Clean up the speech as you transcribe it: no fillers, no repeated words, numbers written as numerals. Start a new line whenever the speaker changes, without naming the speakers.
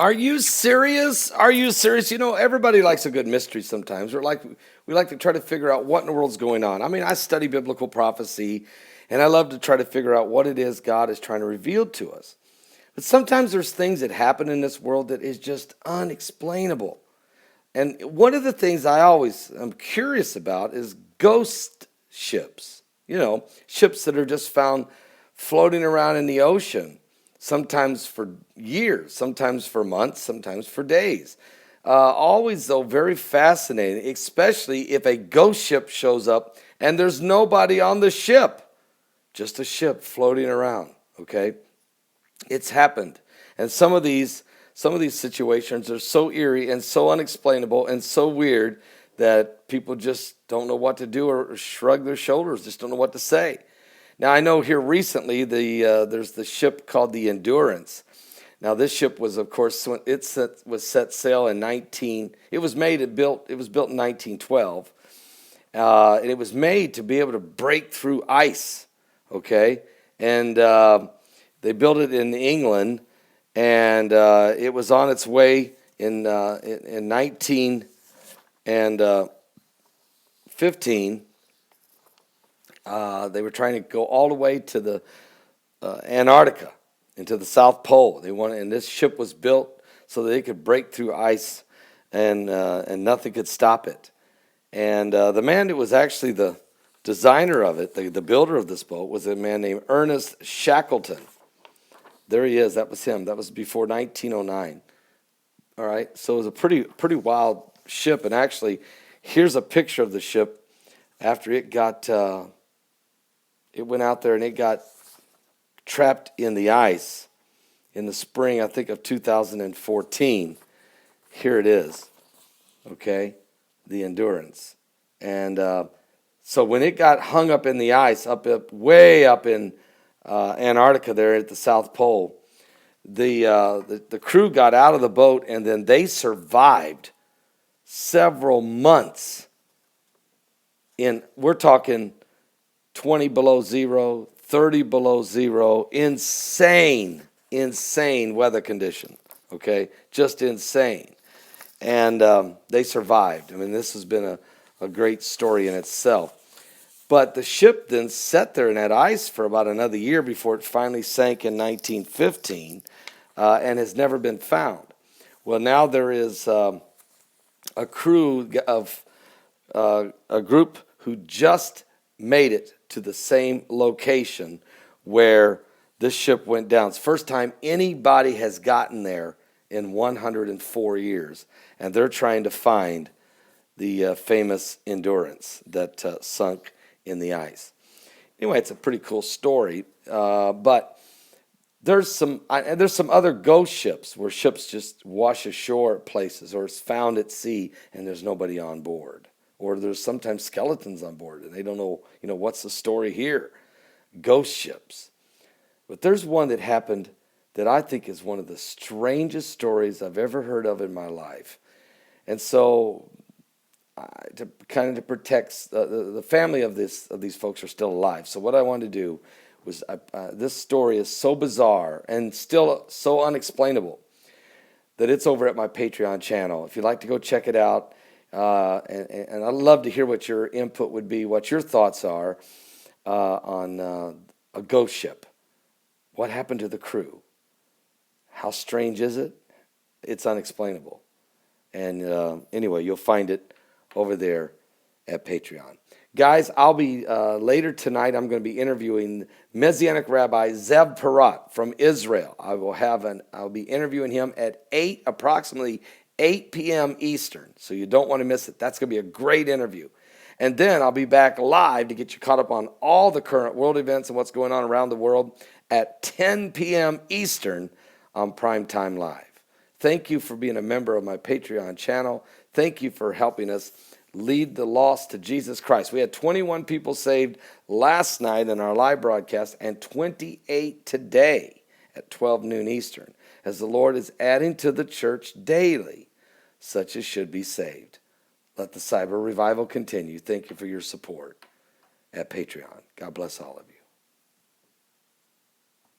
Are you serious? Are you serious? You know, everybody likes a good mystery sometimes. We like to try to figure out what in the world's going on. I mean, I study biblical prophecy and I love to try to figure out what it is God is trying to reveal to us. But sometimes there's things that happen in this world that is just unexplainable. And one of the things I always am curious about is ghost ships. You know, ships that are just found floating around in the ocean, sometimes for years, sometimes for months, sometimes for days. Always, though, very fascinating, especially if a ghost ship shows up and there's nobody on the ship, just a ship floating around, okay? It's happened. And some of these situations are so eerie and so unexplainable and so weird that people just don't know what to do or shrug their shoulders, just don't know what to say. Now I know here recently there's the ship called the Endurance. Now this ship was, of course, when was set sail in 19. It was built in 1912, and it was made to be able to break through ice. Okay, and they built it in England, and it was on its way in 1915. They were trying to go all the way to the Antarctica, into the South Pole. And this ship was built so that they could break through ice, and nothing could stop it. And the man that was actually the designer of it, the builder of this boat, was a man named Ernest Shackleton. There he is. That was him. That was before 1909. All right. So it was a pretty wild ship. And actually, here's a picture of the ship after it went out there and it got trapped in the ice in the spring, I think, of 2014. Here it is. Okay, the Endurance. And so when it got hung up in the ice, way up in Antarctica there at the South Pole, the crew got out of the boat and then they survived several months we're talking 20 below zero, 30 below zero, insane weather condition, okay? Just insane. And they survived. I mean, this has been a great story in itself. But the ship then sat there in that ice for about another year before it finally sank in 1915 and has never been found. Well, now there is a crew of a group who just made it to the same location where this ship went down. It's the first time anybody has gotten there in 104 years, and they're trying to find the famous Endurance that sunk in the ice. Anyway, it's a pretty cool story, but there's some other ghost ships where ships just wash ashore at places, or it's found at sea and there's nobody on board, or there's sometimes skeletons on board and they don't know, what's the story here. Ghost ships. But there's one that happened that I think is one of the strangest stories I've ever heard of in my life. And so to protect the family of these folks are still alive. So what I wanted to do was, this story is so bizarre and still so unexplainable that it's over at my Patreon channel. If you'd like to go check it out, and I'd love to hear what your input would be, what your thoughts are on a ghost ship. What happened to the crew? How strange is it? It's unexplainable. And anyway, you'll find it over there at Patreon. Guys, I'll be later tonight. I'm going to be interviewing Messianic Rabbi Zev Parat from Israel. I'll be interviewing him at approximately 8 p.m. Eastern. So you don't want to miss it. That's going to be a great interview. And then I'll be back live to get you caught up on all the current world events and what's going on around the world at 10 p.m. Eastern on Primetime Live. Thank you for being a member of my Patreon channel. Thank you for helping us lead the lost to Jesus Christ. We had 21 people saved last night in our live broadcast and 28 today at 12 noon Eastern, as the Lord is adding to the church daily such as should be saved. Let the cyber revival continue. Thank you for your support at Patreon. God bless all of you.